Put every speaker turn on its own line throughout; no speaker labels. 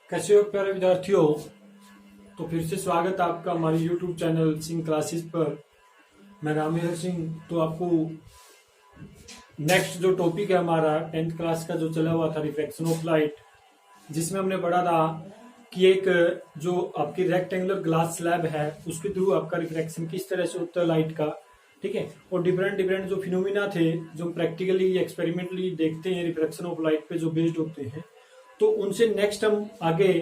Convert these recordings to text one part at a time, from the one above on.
कैसे हो प्यारे विद्यार्थियों। तो फिर से स्वागत है आपका हमारे YouTube चैनल सिंह क्लासेस पर। मैं रामेहर सिंह। तो आपको नेक्स्ट जो टॉपिक है हमारा 10th क्लास का जो चला हुआ था रिफ्लेक्शन ऑफ लाइट, जिसमें हमने पढ़ा था कि एक जो आपकी रेक्टेंगुलर ग्लास स्लैब है उसके थ्रू आपका रिफ्लेक्शन किस तरह से होता है लाइट का, ठीक है। और डिफरेंट डिफरेंट जो फिनोमिना थे जो प्रैक्टिकली एक्सपेरिमेंटली देखते हैं रिफ्लेक्शन ऑफ लाइट पे जो बेस्ड होते हैं, तो उनसे नेक्स्ट हम आगे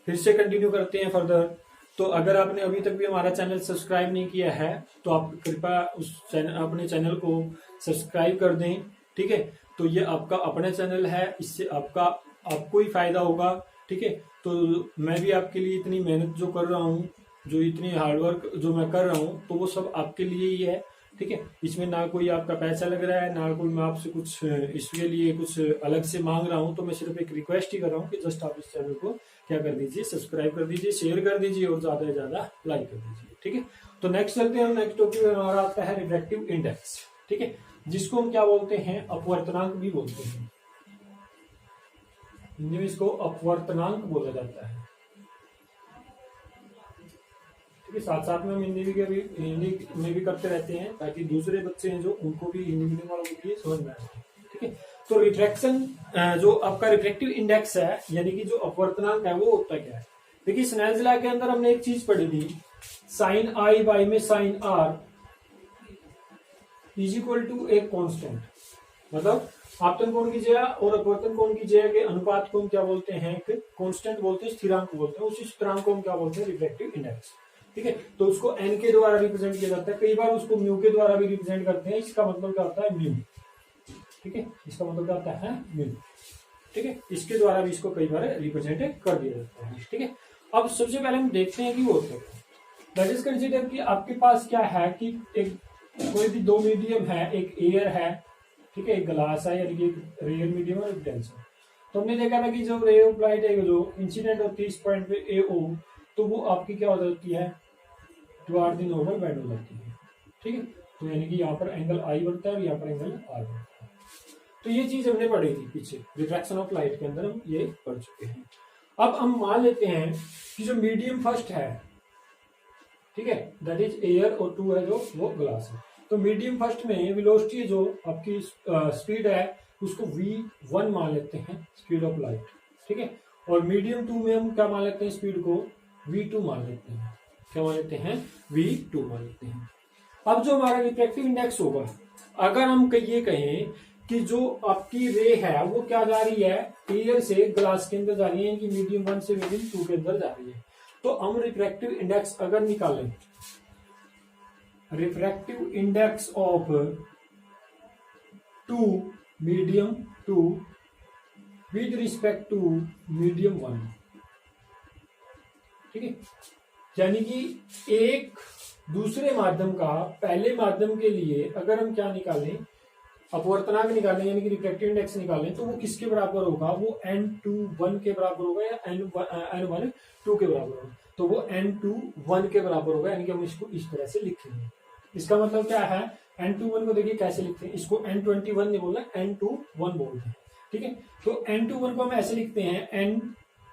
फिर से कंटिन्यू करते हैं फर्दर। तो अगर आपने अभी तक भी हमारा चैनल सब्सक्राइब नहीं किया है तो आप कृपया उस चैनल अपने चैनल को सब्सक्राइब कर दें, ठीक है। तो ये आपका अपना चैनल है, इससे आपको ही फायदा होगा, ठीक है। तो मैं भी आपके लिए इतनी मेहनत जो कर रहा हूँ, जो इतनी हार्डवर्क जो मैं कर रहा हूँ, तो वो सब आपके लिए ही है, ठीक है। इसमें ना कोई आपका पैसा लग रहा है, ना कोई मैं आपसे कुछ इसके लिए कुछ अलग से मांग रहा हूं। तो मैं सिर्फ एक रिक्वेस्ट ही कर रहा हूं कि जस्ट आप इस चैनल को क्या कर दीजिए, सब्सक्राइब कर दीजिए, शेयर कर दीजिए और ज्यादा से ज्यादा लाइक कर दीजिए, ठीक है। तो नेक्स्ट चलते हैं। नेक्स्ट टॉपिक हमारा आता है रिफ्रैक्टिव इंडेक्स, ठीक है, जिसको हम क्या बोलते हैं, अपवर्तनांक भी बोलते हैं। हिंदी में इसको अपवर्तनांक बोला जाता है, साथ साथ में हम हिंदी में भी करते रहते हैं ताकि दूसरे बच्चे हैं जो उनको भी हिंदी मीडियम वालों को भी समझ में आए, ठीक है। तो रिफ्रैक्शन जो आपका रिफ्रैक्टिव इंडेक्स है यानी कि जो अपवर्तनांक है वो होता क्या है। देखिए स्नेल्स लॉ के अंदर हमने एक चीज पढ़ी थी, साइन आई बाई में sine r is equal to एक कॉन्स्टेंट। मतलब आपतन कोण की जया और अपवर्तन कोण की जया के अनुपात को हम क्या बोलते हैं, एक कॉन्स्टेंट बोलते हैं, स्थिरांक बोलते हैं। उसी स्थिरांक को हम क्या बोलते हैं, रिफ्रैक्टिव इंडेक्स, ठीक है। तो उसको एन के द्वारा रिप्रेजेंट किया जाता है, कई बार उसको म्यू के द्वारा भी रिप्रेजेंट करते हैं। इसका मतलब क्या होता है, म्यू, ठीक है। इसका मतलब क्या होता है, म्यू, ठीक है। इसके द्वारा भी इसको कई बार रिप्रेजेंट कर दिया जाता है, ठीक है। अब सबसे पहले हम देखते हैं कि वो होता है। दैट इज कंसीडर कि आपके पास क्या है कि एक कोई भी दो मीडियम है, एक एयर है, ठीक है, एक ग्लास है, यानी कि एक रियल मीडियम और एक डेंस है। तो हमने देखा था कि जो रे ऑफ लाइट है जो इंसिडेंट होती है इस पॉइंट पे ए ओ, तो वो आपकी क्या हो जाती है, टुवर्ड द नॉर्मल बेंड हो जाती है, ठीक है। तो यानी कि यहाँ पर एंगल आई बनता है और यहाँ पर एंगल आर बनता है। तो ये चीज हमने पढ़ी थी पीछे रिफ्रैक्शन ऑफ लाइट के अंदर, हम ये पढ़ चुके हैं। अब हम मान लेते हैं कि जो मीडियम फर्स्ट है, ठीक है, दैट इज एयर और टू है जो वो ग्लास है। तो मीडियम फर्स्ट में वेलोसिटी जो आपकी स्पीड है उसको v1 मान लेते हैं, स्पीड ऑफ लाइट, ठीक है। और मीडियम टू में हम क्या मान लेते हैं, स्पीड को v2 मान लेते हैं। क्या मान लेते हैं, v2 मान लेते हैं। अब जो हमारा रिफ्रैक्टिव इंडेक्स होगा, अगर हम ये कहें कि जो आपकी रे है वो क्या जा रही है, एयर से ग्लास के अंदर जा रही है, कि मीडियम 1 से मीडियम 2 के अंदर जा रही है, तो हम रिफ्रैक्टिव इंडेक्स अगर निकालें, refractive index of two medium 2 with respect to medium 1, ठीक है। यानी कि एक दूसरे माध्यम का पहले माध्यम के लिए अगर हम क्या निकालें, अपवर्तनांक निकालें, यानी कि रिफ्रैक्टिव इंडेक्स निकालें, तो वो किसके बराबर होगा, वो n2 1 के बराबर होगा या n1 2 के बराबर होगा। तो वो n2 1 के बराबर होगा, यानी कि हम इसको इस तरह से लिखेंगे। इसका मतलब क्या है, n21 को देखिए कैसे लिखते हैं, इसको n21 नहीं बोलना, n21 बोलते हैं, ठीक है। तो n21 को हम ऐसे लिखते हैं, n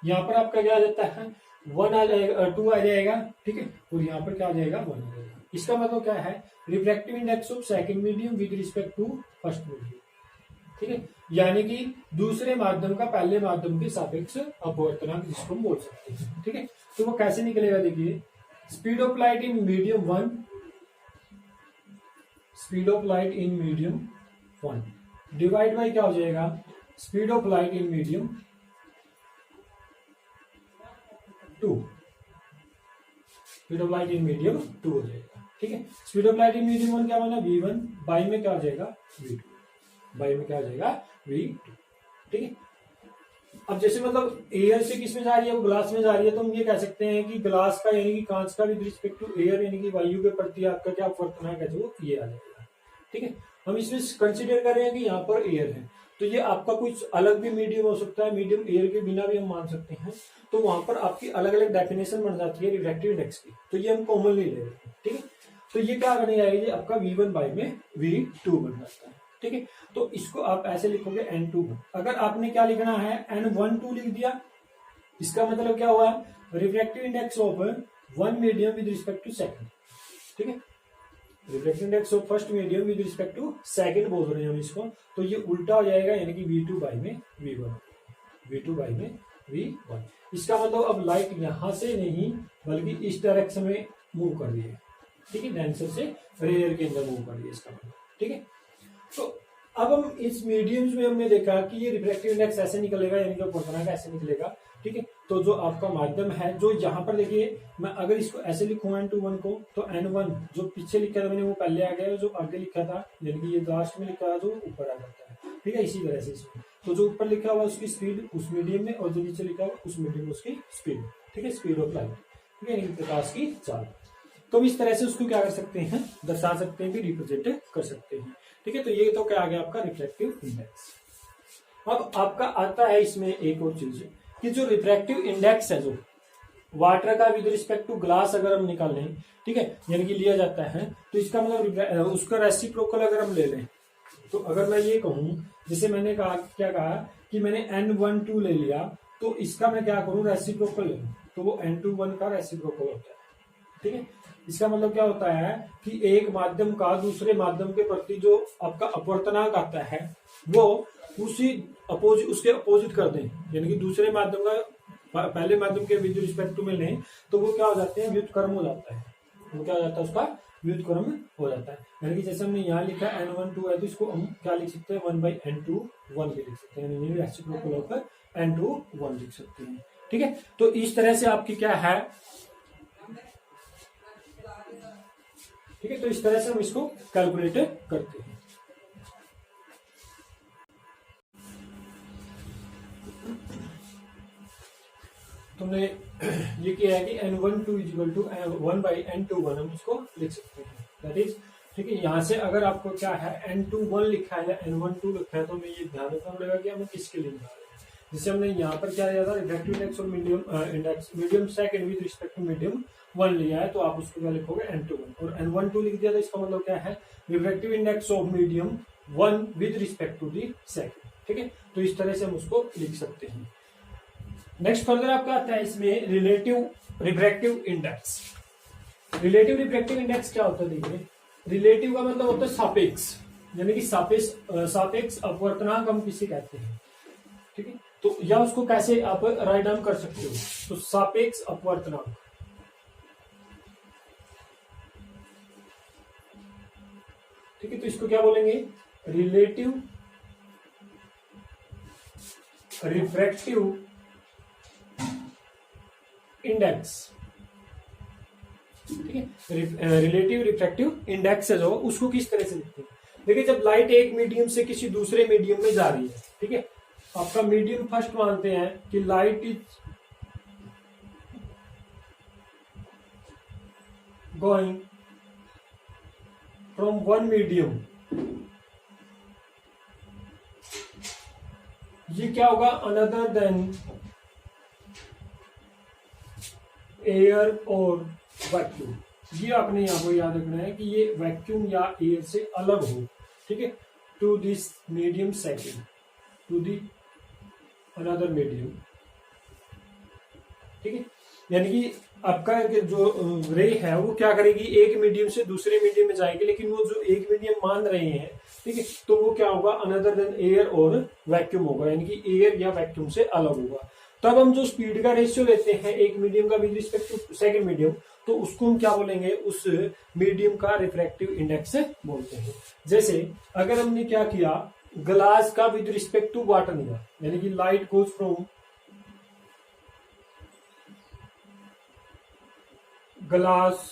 यहाँ पर आपका क्या आ जाता है, 1 आ जाएगा, 2 आ जाएगा, ठीक है, और यहाँ पर क्या आ जाएगा, 1 आ जाएगा। इसका मतलब क्या है, refractive index of second medium with respect to first medium, ठीक है। यानी कि दूसरे माध्यम का पहले माध्यम के सापेक्ष अपवर्तनांक जिसको हम बोल सकते हैं, ठीक है। तो वो कैसे निकलेगा, देखिए speed of light in medium 1, speed of light in medium 1 divide by क्या हो जाएगा, speed of light in medium 2, speed of light in medium 2 हो जाएगा, ठीक है। Speed of light in medium 1 क्या बना, v1, बाई में क्या हो जाएगा, v2, बाई में क्या हो जाएगा, v2, ठीक है। अब जैसे मतलब एयर से किस में जा रही है, वो ग्लास में जा रही है, तो हम ये कह सकते हैं कि ग्लास का यानी कि कांच का विद रिस्पेक्ट टू एयर यानी कि वायु के प्रति आपका क्या अपवर्तनांक है, जो ये आ जाएगा, ठीक है। हम इसमें कंसिडर कर रहे हैं कि यहाँ पर एयर है, तो ये आपका कुछ अलग भी मीडियम हो सकता है, मीडियम एयर के बिना भी हम मान सकते हैं। तो वहां पर आपकी अलग अलग डेफिनेशन बन जाती है रिफ्रैक्टिव इंडेक्स की, तो ये हम कॉमनली ले रहे हैं, ठीक है। तो ये क्या बन जाएगा, ये आपका v1 बाई में v2 बन जाता है, ठीक है। तो इसको आप ऐसे लिखोगे n2। अगर आपने क्या लिखना है n12 लिख दिया इसका मतलब क्या हुआ, refractive index of one medium with respect to second, ठीक है, refractive index of first medium with respect to second बोल रहे हैं हम इसको, तो ये उल्टा हो जाएगा, यानी कि V2 बाई में V1, V2 बाई में V1। इसका मतलब अब लाइट यहां से नहीं बल्कि इस डायरेक्शन में मूव कर रही है, ठीक है, डेंसर से रेयर के अंदर मूव कर रही है इसका मतलब, ठीक है। तो अब हम इस मीडियम्स में हमने देखा कि ये रिफ्रैक्टिव इंडेक्स ऐसे निकलेगा, यानी कि प्रोटोना का ऐसे निकलेगा, ठीक है। तो जो आपका माध्यम है, जो यहाँ पर देखिए, मैं अगर इसको ऐसे लिखूं N21 को, तो N1 जो पीछे लिखा था मैंने वो पहले आ गया, जो आगे लिखा था यानी कि ये लास्ट में लिखा था जो ऊपर आ जाता है, ठीक है। इसी तरह से इसमें तो जो ऊपर लिखा हुआ उसकी स्पीड उस मीडियम में, और जो नीचे लिखा हुआ उस मीडियम में उसकी स्पीड, ठीक है, स्पीड ऑफ लाइट, ठीक है, प्रकाश की चाल। तो इस तरह से उसको क्या कर सकते हैं, दर्शा सकते हैं, रिप्रेजेंट कर सकते हैं, ठीक है। तो ये तो क्या आ गया आपका रिफ्रैक्टिव इंडेक्स। अब आपका आता है इसमें एक और चीज कि जो रिफ्रैक्टिव इंडेक्स है, जो वाटर का विद रिस्पेक्ट टू ग्लास अगर हम निकाल लें, ठीक है, यानी कि लिया जाता है, तो इसका मतलब उसका रेसिप्रोकल अगर हम ले लें, तो अगर मैं ये कहूं, जैसे मैंने कहा, क्या कहा कि मैंने N12 ले लिया, तो इसका मैं क्या करूं, रेसिप्रोकल ले लूं, तो वो N21 का रेसिप्रोकल होता है, ठीक है। इसका मतलब क्या होता है कि एक माध्यम का दूसरे माध्यम के प्रति जो आपका अपवर्तनांक आता है, वो उसके अपोजिट कर दें, यानी कि दूसरे माध्यम का पहले माध्यम के विद रिस्पेक्ट टू में लें, तो वो क्या हो जाते हैं, व्युत्क्रम हो जाता है, वो क्या हो जाता है, उसका व्युत्क्रम हो जाता है। यानी कि जैसे हमने यहाँ लिखा N12 है, तो इसको हम क्या लिख सकते हैं, 1/N21 भी लिख सकते हैं, यानी रेसिप्रोकल होकर N21 लिख सकते हैं, ठीक है। तो इस तरह से आपकी क्या है, ठीक है, तो इस तरह से हम इसको कैलकुलेट करते हैं। तुमने ये किया है कि N12 इक्वल टू 1/N21 हम इसको लिख सकते हैं, दैट इज, ठीक है। यहाँ से अगर आपको क्या है N21 लिखा है या N12 लिखा है, तो हमें ये ध्यान रखना पड़ेगा कि हमें किसके लिए निकाल रहे हैं। जैसे हमने यहाँ पर क्या लिया था, रिफ्रैक्टिव इंडेक्स और medium second with respect to medium 1 लिया है, तो आप उसको क्या लिखोगे, N21, और N12 लिख दिया, तो इसका मतलब क्या है, refractive index of medium 1 with respect to the second, ठीक है। तो इस तरह से हम उसको लिख सकते हैं। नेक्स्ट फर्दर आपका आता है इसमें relative refractive index. Relative refractive index क्या होता है, देखिए, रिलेटिव का मतलब होता है सापेक्ष, यानी कि सापेक्ष अपवर्तनांक हम किसे कहते हैं, ठीक है। तो या उसको कैसे आप राइट डाउन कर सकते हो, तो सापेक्ष अपवर्तनांक, ठीक है। तो इसको क्या बोलेंगे, रिलेटिव रिफ्रैक्टिव इंडेक्स, ठीक है। रिलेटिव रिफ्रैक्टिव इंडेक्स है जो, उसको किस तरह से लिखते हैं, देखिए, जब लाइट एक मीडियम से किसी दूसरे मीडियम में जा रही है, ठीक है, आपका मीडियम फर्स्ट मानते हैं कि light is going from one medium, ये क्या होगा, अनदर देन एयर और वैक्यूम। ये आपने यहाँ को याद रखना है कि ये वैक्यूम या एयर से अलग हो, ठीक है, to this medium second, to the another medium, ठीक है। यानी कि आपका जो रे है वो क्या करेगी, एक मीडियम से दूसरे मीडियम में जाएगी, लेकिन वो जो एक मीडियम मान रहे हैं, ठीक है, तो वो क्या होगा, अनदर देन एयर और वैक्यूम होगा, यानी कि एयर या वैक्यूम से अलग होगा। तब हम जो स्पीड का रेशियो लेते हैं एक मीडियम का with respect to second medium, तो उसको हम क्या बोलेंगे, उस मीडियम का रिफ्रैक्टिव इंडेक्स बोलते हैं। जैसे अगर हमने क्या किया, ग्लास का विद रिस्पेक्ट टू वाटर लिया, यानी कि light goes from glass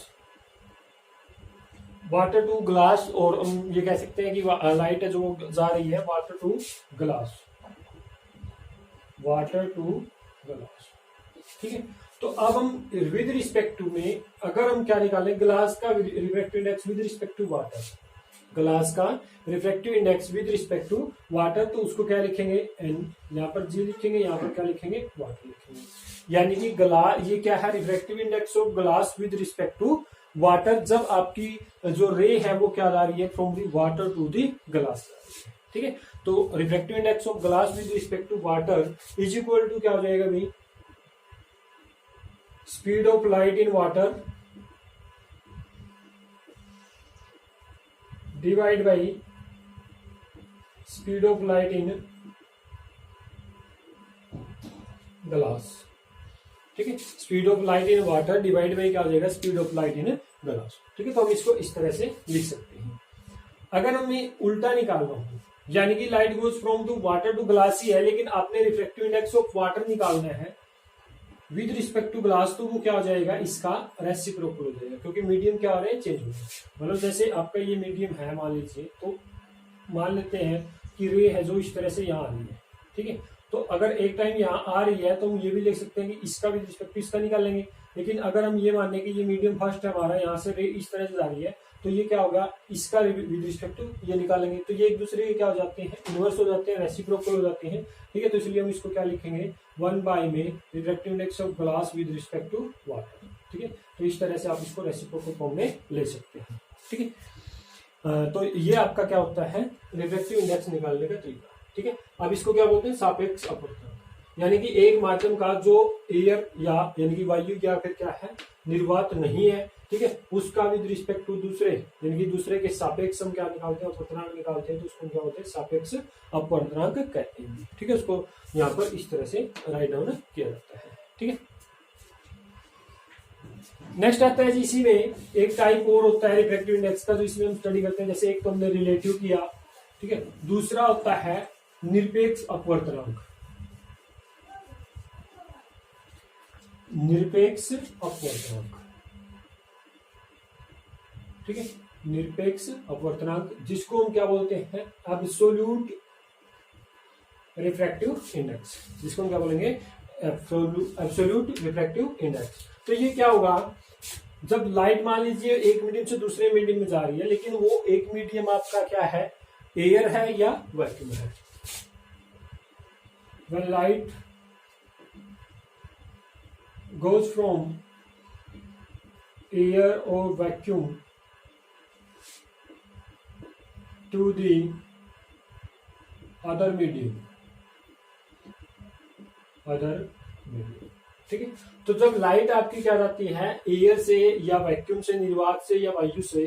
water to glass, और हम ये कह सकते हैं कि लाइट है जो जा रही है water to glass, water to glass, ठीक है। तो अब हम विद रिस्पेक्ट टू में अगर हम क्या निकालें, ग्लास का refractive index with respect to water, glass का refractive index with respect to water, तो उसको क्या लिखेंगे, एन, यहाँ पर जी लिखेंगे, यहाँ पर क्या लिखेंगे, वाटर लिखेंगे। यानी कि ग्लास, ये क्या है, refractive index of glass with respect to water, जब आपकी जो रे है वो क्या जा रही है, from the water to the glass, ठीक है। तो refractive index of glass with respect to water is equal to क्या हो जाएगा भाई, speed of light in water divide by speed of light in glass. ठीक है, speed of light in water divide by क्या हो जाएगा, speed of light in glass. ठीक है, तो हम इसको इस तरह से लिख सकते हैं। अगर हमें उल्टा निकालना हो, यानी कि light goes from to water to glass ही है, लेकिन आपने रिफ्रैक्टिव इंडेक्स ऑफ वाटर निकालना है विद रिस्पेक्ट टू ग्लास, तो वो क्या हो जाएगा, इसका रेसिप्रोकल हो जाएगा, क्योंकि मीडियम क्या हो रहे हैं, चेंज हो रहे हैं। मतलब जैसे आपका ये मीडियम है, मान लीजिए, तो मान लेते हैं कि रे है जो इस तरह से यहाँ आ रही है। ठीक है, तो अगर एक टाइम यहाँ आ रही है तो हम ये भी लिख सकते हैं कि इसका भी रिस्पेक्ट टू इसका निकाल लेंगे। लेकिन अगर हम ये माने कि ये मीडियम फर्स्ट है हमारा, यहाँ से रे इस तरह से जा रही है, तो ये क्या होगा, इसका विद रिस्पेक्ट टू ये निकालेंगे, तो ये एक दूसरे के क्या हो जाते हैं, इनवर्स हो जाते हैं, रेसिप्रोकल हो जाते हैं। ठीक है, तो इसलिए हम इसको क्या लिखेंगे, 1 में refractive index of glass with respect to water. ठीक है, तो इस तरह से आप इसको रेसिप्रोकल फॉर्म में ले सकते हैं। ठीक है, तो ये आपका क्या होता है, रिफ्रैक्टिव इंडेक्स निकालने का तरीका। ठीक है, अब इसको क्या बोलते हैं, सापेक्ष अपवर्तन, यानी कि एक माध्यम का जो एयर या यानी कि वायु या फिर क्या है, निर्वात नहीं है, ठीक है, उसका विद रिस्पेक्ट टू दूसरे, यानी कि दूसरे के सापेक्ष हम क्या निकालते हैं, अपवर्तनांक निकालते हैं, तो उसको क्या होते हैं, सापेक्ष अपवर्तनांक कहते हैं। ठीक है, उसको यहाँ पर इस तरह से राइट डाउन किया जाता है। ठीक है, नेक्स्ट आता है जी, इसी में एक टाइप और होता है रिफ्रैक्टिव इंडेक्स का, जो इसमें हम स्टडी करते हैं। जैसे एक तो हमने रिलेटिव किया, ठीक है, दूसरा होता है निरपेक्ष अपवर्तनांक। निरपेक्ष अपवर्तनांक, ठीक है, निरपेक्ष अपवर्तनांक, जिसको हम क्या बोलते हैं, एब्सोल्यूट रिफ्रैक्टिव इंडेक्स, जिसको हम क्या बोलेंगे, एब्सोल्यूट रिफ्रैक्टिव इंडेक्स। तो ये क्या होगा, जब लाइट मान लीजिए एक मीडियम से दूसरे मीडियम में जा रही है, लेकिन वो एक मीडियम आपका क्या है, एयर है या वैक्यूम है। When light goes from air or vacuum to the other medium, ठीक है, तो जब लाइट आपकी क्या जाती है, एयर से या वैक्यूम से, निर्वात से या वायु से,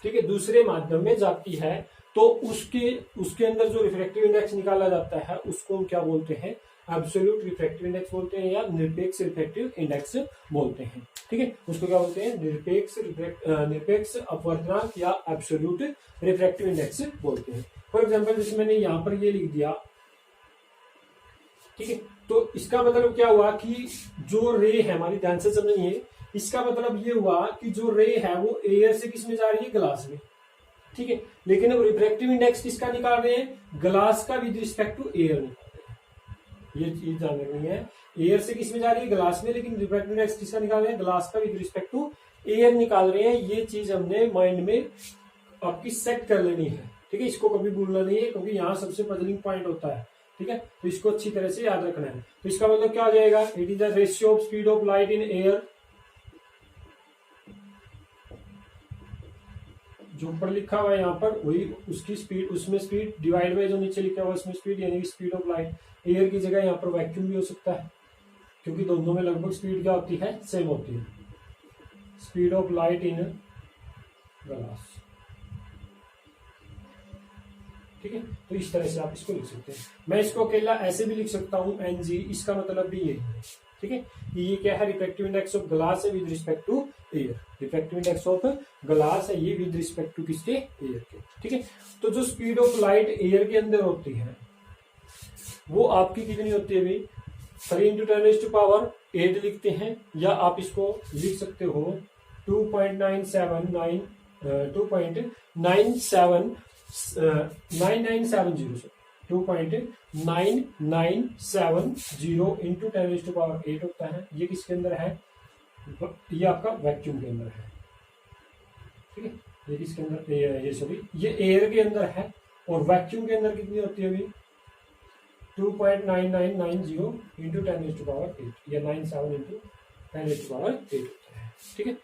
ठीक है, दूसरे माध्यम में जाती है, तो उसके अंदर जो रिफ्रैक्टिव इंडेक्स निकाला जाता है उसको हम क्या बोलते हैं, एब्सोल्यूट रिफ्रैक्टिव इंडेक्स बोलते हैं या निरपेक्ष रिफ्रैक्टिव इंडेक्स बोलते हैं। ठीक है, उसको क्या बोलते हैं, निरपेक्ष अपवर्तनांक या एब्सोल्यूट रिफ्रैक्टिव इंडेक्स बोलते हैं। फॉर एग्जाम्पल, जैसे मैंने यहाँ पर ये लिख दिया, ठीक है, तो इसका मतलब क्या हुआ कि जो रे है हमारी, ध्यान से समझिए, इसका मतलब ये हुआ कि जो रे है वो एयर से किस में जा रही है, ग्लास में। ठीक है, लेकिन अब रिफ्रैक्टिव इंडेक्स किसका निकाल रहे हैं, ग्लास का विद रिस्पेक्ट टू एयर निकाल रहे हैं। ये चीज ध्यान रखनी है, एयर से किस में जा रही है, ग्लास में, लेकिन रिफ्रैक्टिव इंडेक्स किसका निकाल रहे हैं, ग्लास का विद रिस्पेक्ट टू एयर निकाल रहे हैं। ये चीज हमने माइंड में आपकी सेट कर लेनी है। ठीक है, इसको कभी भूलना नहीं है, क्योंकि यहाँ सबसे पजलिंग पॉइंट होता है। ठीक है, तो इसको अच्छी तरह से याद रखना है। तो इसका मतलब क्या आ जाएगा, it is the ratio of speed of light in air, जो ऊपर लिखा हुआ है यहाँ पर वही उसकी स्पीड, उसमें स्पीड डिवाइड बाय जो नीचे लिखा हुआ है उसमें स्पीड, यानी स्पीड ऑफ लाइट। एयर की जगह यहाँ पर वैक्यूम भी हो सकता है, क्योंकि दोनों में लगभग स्पीड क्या होती है, सेम होती है। Speed of light in glass, ठीक है, तो इस तरह से आप इसको लिख सकते हैं। मैं इसको अकेला ऐसे भी लिख सकता हूं, एनजी, इसका मतलब भी यही है। ठीक है, ये क्या है, रिफ्रैक्टिव इंडेक्स ऑफ ग्लास है with respect to air. Refractive index of glass है ये विद रिस्पेक्ट टू किसके, एयर के। ठीक है, तो जो स्पीड ऑफ लाइट एयर के अंदर होती है वो आपकी कितनी होती है भाई, 3 × 10⁸ लिखते हैं, या आप इसको लिख सकते हो 2.997 into 10⁸ होता है। ये किसके अंदर है, ये आपका वैक्यूम के अंदर है। ठीक है, ये किसके अंदर, ये सॉरी, ये एयर के अंदर है, और वैक्यूम के अंदर कितनी होती है अभी, 2.9990 into 10⁸, या 97 into 10⁸ होता है। ठीक है,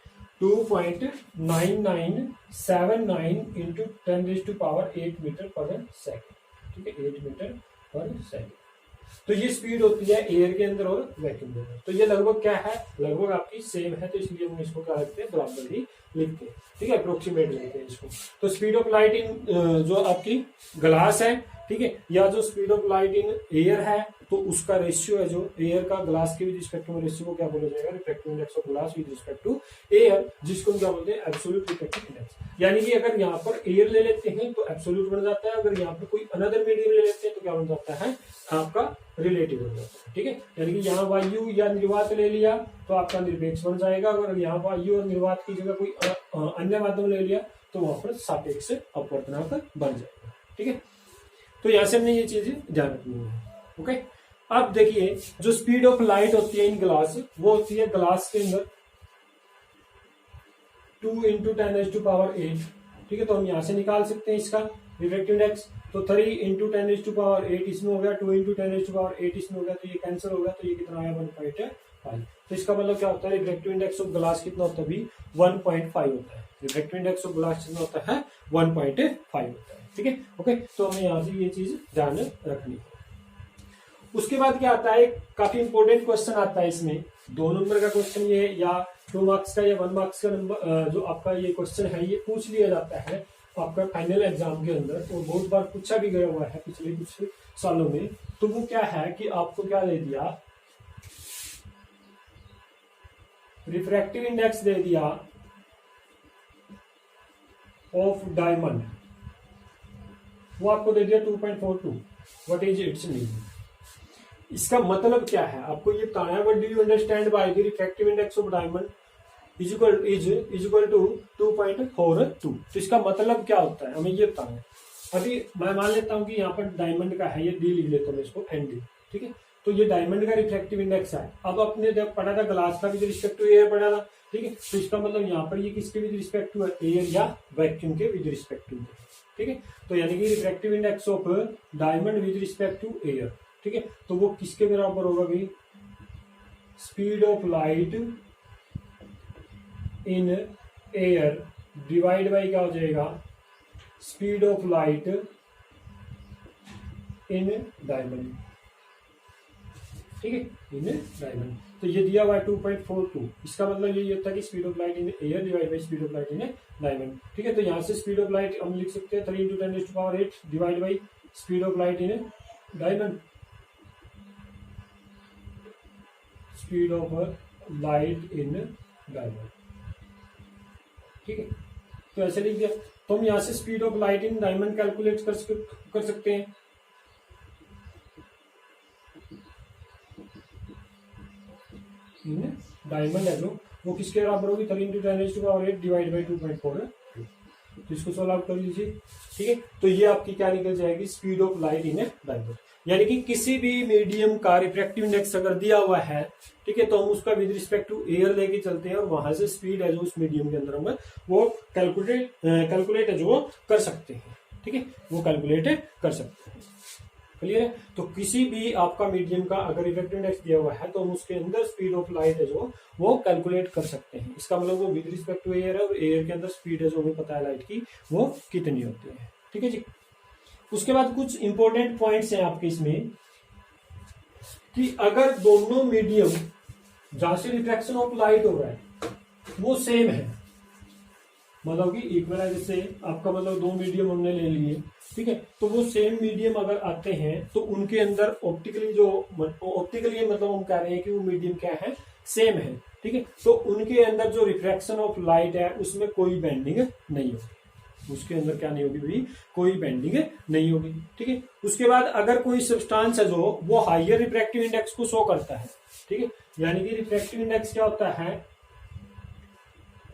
2.9979 into 10⁸ मीटर पर सेकंड। ठीक है, 8 मीटर पर सेकंड। तो ये स्पीड होती है एयर के अंदर और वैक्यूम के अंदर। तो ये लगभग क्या है, लगभग आपकी सेम है, तो इसलिए हम इसको क्या लिखते हैं, बराबर ही लिखते हैं, ठीक है, अप्रोक्सीमेट लिखते हैं इसको। तो स्पीड ऑफ लाइट इन जो आपकी ग्लास है, ठीक है, या जो speed of light in air है, तो उसका रेशियो है जो एयर का ग्लास के विद रिस्पेक्ट टू रेशियो को क्या बोला जाएगा, refractive index of glass with respect to air, जिसको हम क्या बोलते हैं, एब्सोल्यूट रिफ्रैक्टिव इंडेक्स। यानी कि अगर यहाँ पर एयर ले लेते हैं तो एब्सोल्यूट बन जाता है, अगर यहाँ पर कोई अनदर मीडियम ले लेते हैं तो क्या बन जाता है, आपका रिलेटिव बन जाता है, ठीक है। यानी कि यहाँ वायु या निर्वात ले लिया तो आपका निरपेक्ष बन जाएगा, अगर यहाँ वायु और निर्वात की जगह कोई अन्य माध्यम ले लिया तो वहां पर सापेक्ष अपवर्तनांक बन जाएगा, ठीक है। तो यहां से हमने ये चीजें ध्यान रखनी है, ओके। अब देखिए जो स्पीड ऑफ लाइट होती है इन ग्लास, वो होती है ग्लास के अंदर 2 × 10⁸, ठीक है। तो हम यहां से निकाल सकते हैं इसका रिफ्रैक्टिव इंडेक्स। तो 3 × 10⁸ इसमें हो गया, 2 × 10⁸ इसमें हो गया, तो ये कैंसिल हो गया, तो ये कितना आया, 1.5। तो इसका मतलब क्या होता है, रिफ्रैक्टिव इंडेक्स ऑफ ग्लास कितना होता है, भी 1.5 होता है। रिफ्रैक्टिव इंडेक्स ऑफ ग्लास कितना होता है, 1.5 होता है, ठीक है, ओके। तो हमें यहाँ से ये चीज ध्यान रखनी है। उसके बाद क्या आता है, काफी इंपॉर्टेंट क्वेश्चन आता है इसमें, 2 नंबर का क्वेश्चन ये, या 2 मार्क्स का या 1 मार्क्स का नंबर जो आपका ये क्वेश्चन है, ये पूछ लिया जाता है आपका फाइनल एग्जाम के अंदर, और बहुत बार पूछा भी गया हुआ है पिछले कुछ सालों में। तो वो क्या है कि आपको क्या दे दिया, रिफ्रैक्टिव इंडेक्स दे दिया ऑफ डायमंड, वो आपको दे दिया 2.42। व्हाट इज इट्स मीनिंग, इसका मतलब क्या है आपको ये बताना है। What do you understand by the refractive index of diamond is equal to 2.42। तो इसका मतलब क्या होता है, हमें ये बताना है। अभी मैं मान लेता हूं कि यहाँ पर डायमंड का है, ये डी लिख लेता हूं इसको, ND, ठीक है। तो ये डायमंड का रिफ्रैक्टिव इंडेक्स है। अब अपने जब पढ़ा था ग्लास का विद रिस्पेक्ट टू एयर पढ़ा था, ठीक है। तो इसका मतलब यहाँ पर ये किसके विद रिस्पेक्ट टू एयर या वैक्यूम के विद रिस्पेक्ट टू, ठीक है। तो यानी कि refractive index of diamond with respect to air, ठीक है। तो वो किसके बराबर होगा भाई, speed of light in air divide by क्या हो जाएगा, speed of light in diamond, ठीक है, इन डायमंड। तो ये दिया हुआ है 2.42। इसका मतलब ये होता है कि speed of light in air divide by speed of light in diamond, ठीक है। तो यहां से स्पीड ऑफ लाइट हम लिख सकते हैं 3 × 10⁸ divide by speed of light in diamond, speed of light in diamond, ठीक है। तो ऐसे लिख दिया। तो हम यहां से speed of light in diamond calculate कर सकते हैं। इन डायमंड है जो, वो किसके बराबर होगी, 3 × 10⁸ डिवाइड बाई 2.4। तो इसको सॉल्व आउट कर लीजिए, ठीक है। तो ये आपकी क्या निकल जाएगी, speed of light in diamond. यानी कि किसी भी मीडियम का रिफ्रैक्टिव इंडेक्स अगर दिया हुआ है, ठीक है, तो हम उसका विद रिस्पेक्ट टू एयर लेके चलते हैं, और वहां से स्पीड है जो उस मीडियम के अंदर हम वो कैलकुलेट है जो कर सकते हैं, ठीक है, वो कैलकुलेट कर सकते हैं। क्लियर है। तो किसी भी आपका मीडियम का अगर रिफ्रैक्टिव इंडेक्स दिया हुआ है तो हम उसके अंदर स्पीड ऑफ लाइट है जो वो कैलकुलेट कर सकते हैं। इसका मतलब वो विद रिस्पेक्ट टू एयर है, और एयर के अंदर स्पीड है जो हमें पता है लाइट की वो कितनी होती है, ठीक है जी। उसके बाद कुछ इंपॉर्टेंट पॉइंट्स हैं आपके इसमें, कि अगर दोनों मीडियम जहां से रिफ्रैक्शन ऑफ लाइट हो रहा है वो सेम है, मतलब कि इक्वल है, जैसे आपका मतलब 2 मीडियम हमने ले लिए, ठीक है, तो वो सेम मीडियम अगर आते हैं तो उनके अंदर ऑप्टिकली मतलब हम कह रहे हैं कि वो मीडियम क्या है, सेम है, ठीक है। तो उनके अंदर जो रिफ्रैक्शन ऑफ लाइट है उसमें कोई बेंडिंग नहीं होगी, उसके अंदर क्या नहीं होगी भाई, कोई बेंडिंग नहीं होगी, ठीक है। उसके बाद अगर कोई सब्सटेंस है जो वो हायर रिफ्रैक्टिव इंडेक्स को शो करता है, ठीक है, यानी कि रिफ्रैक्टिव इंडेक्स क्या होता है,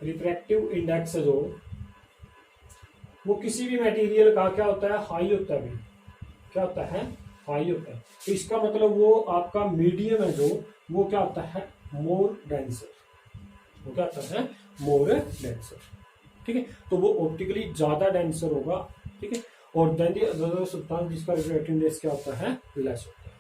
रिफ्रैक्टिव इंडेक्स जो वो किसी भी मटेरियल का क्या होता है, हाई होता है, क्या होता है, हाई होता है। तो इसका मतलब वो आपका मीडियम है जो वो क्या होता है, मोर डेंसर, वो क्या होता है, मोर डेंसर, ठीक है। तो वो ऑप्टिकली ज्यादा डेंसर होगा, ठीक है, और देन दी अदर सब्सटेंस जिसका रिफ्रैक्टिव इंडेक्स क्या होता है, लेस होता है,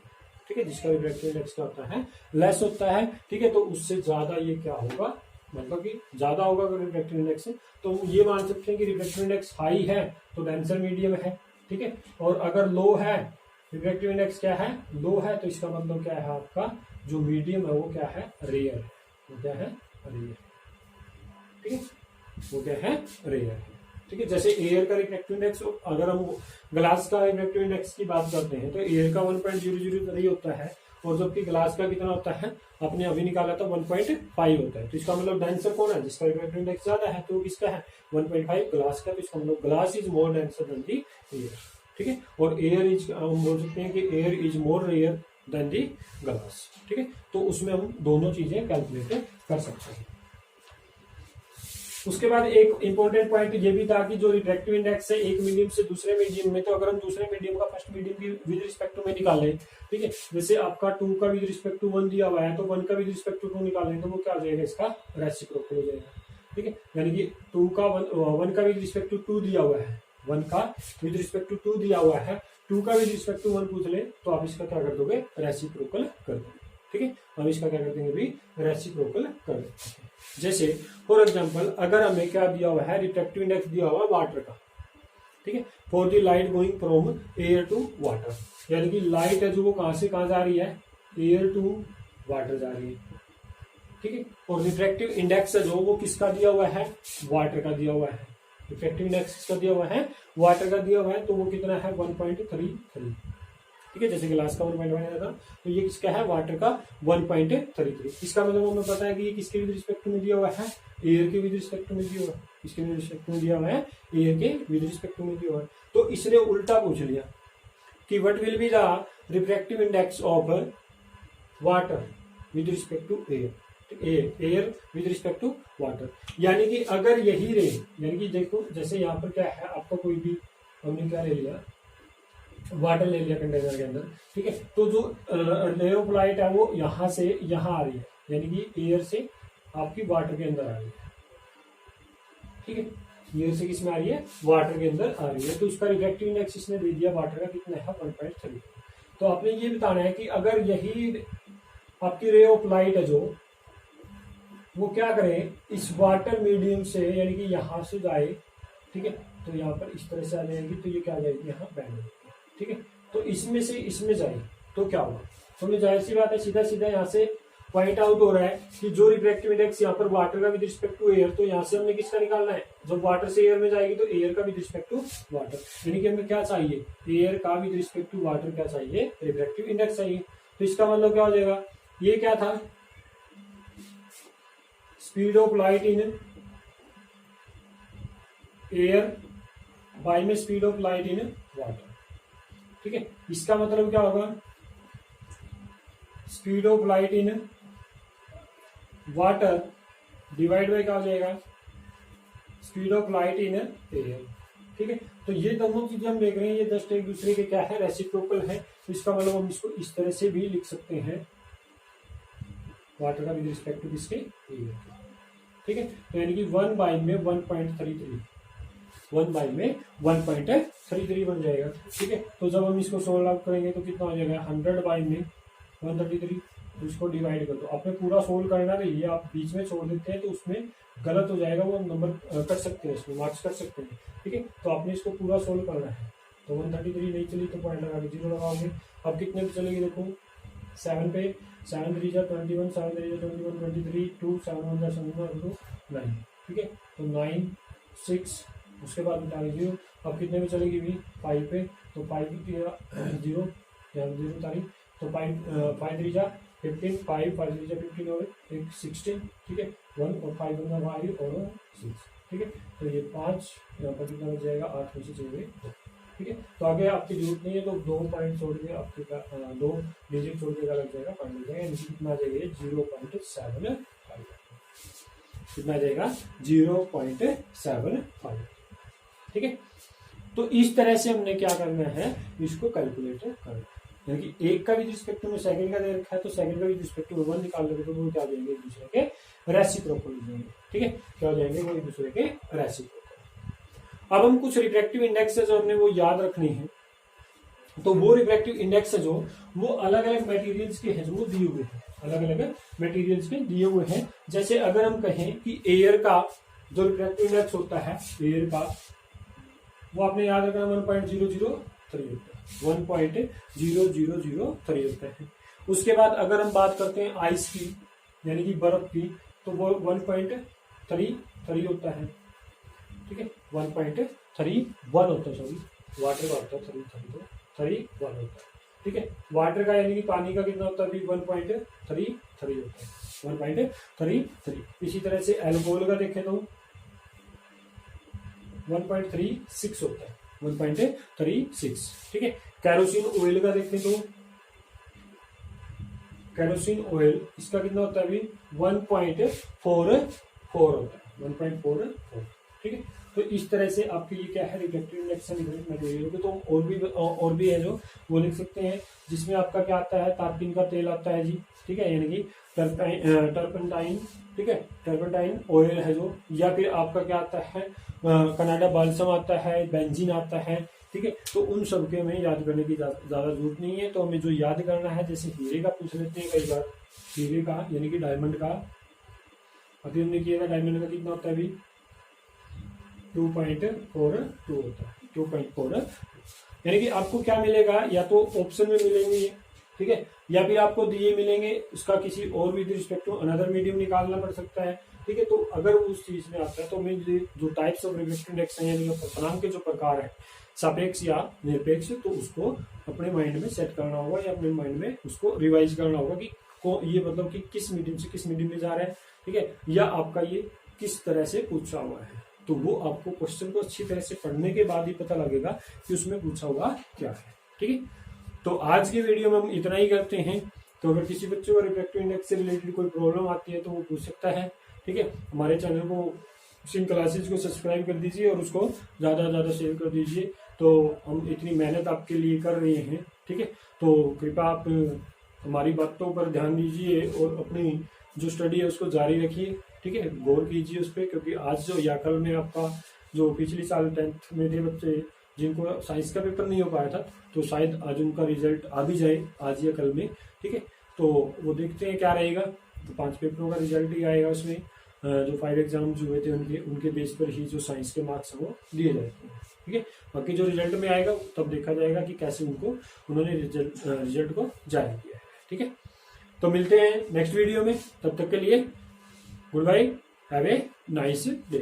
ठीक है, जिसका रिफ्रैक्टिव इंडेक्स क्या होता है, लेस होता है, ठीक है। तो उससे ज्यादा ये क्या होगा, मतलब कि ज्यादा होगा अगर रिफ्रैक्टिव इंडेक्स है, तो ये मान सकते हैं कि रिफ्रैक्टिव इंडेक्स हाई है तो डेंसर मीडियम है, ठीक है, और अगर लो है रिफ्रैक्टिव इंडेक्स क्या है, लो है, तो इसका मतलब क्या है, आपका जो मीडियम है वो क्या है, रेयर। वो क्या है, रेयर। ठीक है, वो क्या है, रेयर। ठीक है, जैसे एयर का रिफ्रैक्टिव इंडेक्स, अगर हम ग्लास का रिफ्रैक्टिव इंडेक्स की बात करते हैं तो एयर का 1.003 होता है, और जबकि ग्लास का कितना होता है, आपने अभी निकाला था 1.5 होता है। तो इसका मतलब डेंसर कौन है, जिसका रिफ्रैक्टिव इंडेक्स ज्यादा है, तो किसका है, 1.5 ग्लास का। तो इसका मतलब glass is more denser then the air. ठीक है, और एयर इज, हम बोल सकते हैं कि air is more rare than the glass. ठीक है, तो उसमें हम दोनों चीजें कैलकुलेट कर सकते हैं। उसके बाद एक इंपॉर्टेंट पॉइंट ये भी था कि जो रिफ्रैक्टिव इंडेक्स है एक मीडियम से दूसरे मीडियम में, तो अगर हम दूसरे मीडियम का फर्स्ट मीडियम की विद रिस्पेक्ट टू में निकालें, ठीक है, जैसे आपका 2 का विद रिस्पेक्ट टू 1 दिया हुआ है, तो 1 का विद रिस्पेक्ट टू 2 निकालें तो वो क्या हो जाएगा, इसका रेसिप्रोकल हो जाएगा। ठीक है, यानी कि 1 का विद रिस्पेक्ट टू 2 दिया हुआ है, 1 का विद रिस्पेक्ट टू 2 दिया हुआ है, 2 का विद रिस्पेक्ट टू 1 पूछ ले तो आप इसका क्या कर दोगे, रेसिप्रोकल कर दोगे। ठीक है, हम इसका क्या कर देंगे भी, रेसिप्रोकल कर देंगे। जैसे फॉर एग्जांपल अगर हमें क्या दिया हुआ है, रिफ्रैक्टिव इंडेक्स दिया हुआ है वाटर का। ठीक है, for the light going from air to water, यानी कि लाइट है जो वो कहां से कहां जा रही है, एयर टू वाटर जा रही है। ठीक है, और रिफ्रैक्टिव इंडेक्स है जो वो किसका दिया हुआ है, वाटर का दिया हुआ है। रिफ्रैक्टिव इंडेक्स किसका दिया हुआ है, वाटर का दिया हुआ है, तो वो कितना है, 1.33। ठीक है, जैसे ग्लास का 1.1 था, तो ये किसका है, वाटर का 1.33। इसका मतलब हमें पता है कि ये किसके विद रिस्पेक्ट में दिया हुआ है, एयर के विद रिस्पेक्ट में दिया हुआ है। किसके विद रिस्पेक्ट में दिया हुआ है, एयर के विद रिस्पेक्ट में दिया हुआ है। तो इसने उल्टा पूछ लिया कि what will be the refractive index of water with respect to air, air with respect to water. यानी कि अगर यही रे, यानी कि देखो जैसे यहाँ पर क्या है, आपका कोई भी, हमने क्या ले लिया, वाटर ले लिया कंटेनर के अंदर। ठीक है, तो जो रे ऑफ लाइट है वो यहां से यहां आ रही है, यानी कि एयर से आपकी वाटर के अंदर आ रही है। ठीक है, एयर से किस में आ रही है, वाटर के अंदर आ रही है। तो उसका रिफ्रैक्टिव इंडेक्स इसने दे दिया वाटर का कितना है, 1.3। तो आपने ये बताना है कि अगर यही आपकी रे ऑफ लाइट है जो वो क्या करे, इस वाटर मीडियम से, यानी कि यहां से जाए। ठीक है, तो यहाँ पर इस तरह से आ जाएगी, तो ये क्या आ जाएगी, यहाँ बैंड। ठीक है, तो इसमें से इसमें जाए तो क्या होगा, तो हमें जाहिर सी बात है, सीधा सीधा यहाँ से पॉइंट आउट हो रहा है कि जो रिफ्रैक्टिव इंडेक्स यहाँ पर वाटर का विद रिस्पेक्ट टू एयर, तो यहाँ से हमने किसका निकालना है, जब वाटर से एयर में जाएगी तो एयर का विद रिस्पेक्ट टू वाटर, यानी कि हमें क्या चाहिए, एयर का विद रिस्पेक्ट टू वाटर क्या चाहिए, रिफ्रैक्टिव इंडेक्स चाहिए। तो इसका मतलब क्या हो जाएगा, ये क्या था, speed of light in air by में speed of light in water. ठीक है, इसका मतलब क्या होगा, speed of light in water divide by क्या हो जाएगा, speed of light in air. ठीक है, तो ये दोनों चीजें हम देख रहे हैं, ये जस्ट एक दूसरे के क्या है, रेसिप्रोकल है। तो इसका मतलब हम इसको इस तरह से भी लिख सकते हैं, वाटर का विद रिस्पेक्ट टू किसके, एयर। ठीक है, तो यानी कि 1 बाई में 1.33, 1 बाई में 1.33 बन जाएगा। ठीक है, तो जब हम इसको सोल्व आउट करेंगे तो कितना हो जाएगा, 100 बाई में 133, तो इसको डिवाइड कर दो। आपने पूरा सोल्व करना है, ये आप बीच में छोड़ देते हैं तो उसमें गलत हो जाएगा, वो नंबर कर सकते हैं, इसमें मार्क्स कर सकते हैं। ठीक है, तो आपने इसको पूरा सोल्व करना है। तो 133 नहीं चली तो पॉइंट लगा के 0 लगाओगे। अब कितने पे चलेगी, देखो 7 पे, 7 3 जा 21, 7 3 जा 21, 23, 2 7 1 जा 7 9। ठीक है, तो 9 6, उसके बाद बता 0। अब कितने पे चलेगी भी, 5 पे, तो 5 0 0 तारीख, तो 5 3 जा 15, 5 5 3 जा 15 और 16। ठीक है, 1 और 5 1 5 और 6। ठीक है, तो ये 5 यहाँ पर कितना बच जाएगा, 8 में से चाहिए। ठीक है, तो आगे आपकी जरूरत नहीं है, तो 2 पॉइंट छोड़ के आपके 2 डिजिट छोड़ के क्या लग जाएगा, पॉइंट लग जाएगा, यानी कितना आ जाएगा 0.75, कितना आ जाएगा 0.75। ठीक है, तो इस तरह से हमने क्या करना है, इसको कैलकुलेट करना, यानी कि एक का भी रिस्पेक्ट में सेकंड का दे रखा है, तो सेकंड का भी रिस्पेक्ट में 1 निकाल देंगे तो वो क्या देंगे, एक दूसरे के रेसिप्रोकल हो जाएंगे। ठीक है, क्या हो जाएंगे, वो एक दूसरे के रेसिप्रोकल। अब हम कुछ रिफ्रैक्टिव इंडेक्स जो हमने वो याद रखने हैं, तो वो रिफ्रैक्टिव इंडेक्स जो वो अलग अलग मटेरियल्स के हैं, जो वो दिए हुए हैं, अलग अलग मटेरियल्स के दिए हुए हैं। जैसे अगर हम कहें कि एयर का जो रिफ्रैक्टिव इंडेक्स होता है, एयर का वो आपने याद रखना 3 होता है, 1.0003 होता है। उसके बाद अगर हम बात करते हैं आइस की यानी कि बर्फ की, तो वो 1.33 होता है, ठीक है, 1.31 होता है, सॉरी वाटर का होता है 31 होता है, ठीक है। वाटर का यानी कि पानी का कितना होता है अभी 1.33 होता है, 1.33। इसी तरह से एल्कोहल का देखें तो 1.36 होता है, 1.36, ठीक है। कैरोसिन ऑयल का देखें तो कैरोसिन ऑयल इसका कितना होता है अभी 1.44 होता है, 1.44, ठीक है। तो इस तरह से आपके ये क्या है रिफ्लेक्टिव इंडेक्स से डिफरेंट मटेरियल के। तो और भी है जो वो लिख सकते हैं, जिसमें आपका क्या आता है तारपीन का तेल आता है जी, ठीक है, यानी कि टर्पेंटाइन, ठीक है, टर्पेंटाइन ऑयल है जो, या फिर आपका क्या आता है कनाडा बाल्सम आता है, बेंजीन आता है, ठीक है। तो उन सब के हमें याद करने की ज्यादा जरूरत नहीं है। तो हमें जो याद करना है, जैसे हीरे का पूछ लेते हैं कई बार, हीरे का यानी कि डायमंड का, अभी हमने किया था डायमंड का कितना होता है अभी 2.42 होता है, 2.42, यानी कि आपको क्या मिलेगा, या तो ऑप्शन में मिलेंगे ये, ठीक है, या फिर आपको दिए मिलेंगे, उसका किसी और with respect to another medium निकालना पड़ सकता है, ठीक है। तो अगर उस चीज में आता है तो हमें जो टाइप्स ऑफ रिफ्लेक्टिव इंडेक्स हैं यानी फलनांक के जो प्रकार है सापेक्ष या निरपेक्ष, तो उसको अपने माइंड में सेट करना होगा या अपने माइंड में उसको रिवाइज करना होगा कि ये मतलब कि किस मीडियम से किस मीडियम में जा रहा है, ठीक है, या आपका ये किस तरह से पूछा हुआ है। तो वो आपको क्वेश्चन को अच्छी तरह से पढ़ने के बाद ही पता लगेगा कि उसमें पूछा हुआ क्या है, ठीक है। तो आज की वीडियो में हम इतना ही करते हैं। तो अगर किसी बच्चे को रिफ्लेक्टिव इंडेक्स से रिलेटेड कोई प्रॉब्लम आती है तो वो पूछ सकता है, ठीक है। हमारे चैनल को सिंह क्लासेज को सब्सक्राइब कर दीजिए और उसको ज्यादा से ज्यादा शेयर कर दीजिए। तो हम इतनी मेहनत आपके लिए कर रहे हैं, ठीक है। तो कृपया आप हमारी बातों पर ध्यान दीजिए और अपनी जो स्टडी है उसको जारी रखिए, ठीक है, गौर कीजिए उस पर, क्योंकि आज जो या कल में आपका जो पिछले साल 10th में थे बच्चे जिनको साइंस का पेपर नहीं हो पाया था, तो शायद आज उनका रिजल्ट आ भी जाए आज या कल में, ठीक है। तो वो देखते हैं क्या रहेगा। तो 5 पेपरों का रिजल्ट ही आएगा, उसमें जो 5 एग्जाम जो हुए थे उनके बेस पर ही जो साइंस के मार्क्स हैं वो दिए जाते हैं, ठीक है। बाकी जो रिजल्ट में आएगा तब देखा जाएगा कि कैसे उन्होंने रिजल्ट को जारी किया है, ठीक है। तो मिलते हैं नेक्स्ट वीडियो में, तब तक के लिए good bye, have a nice day.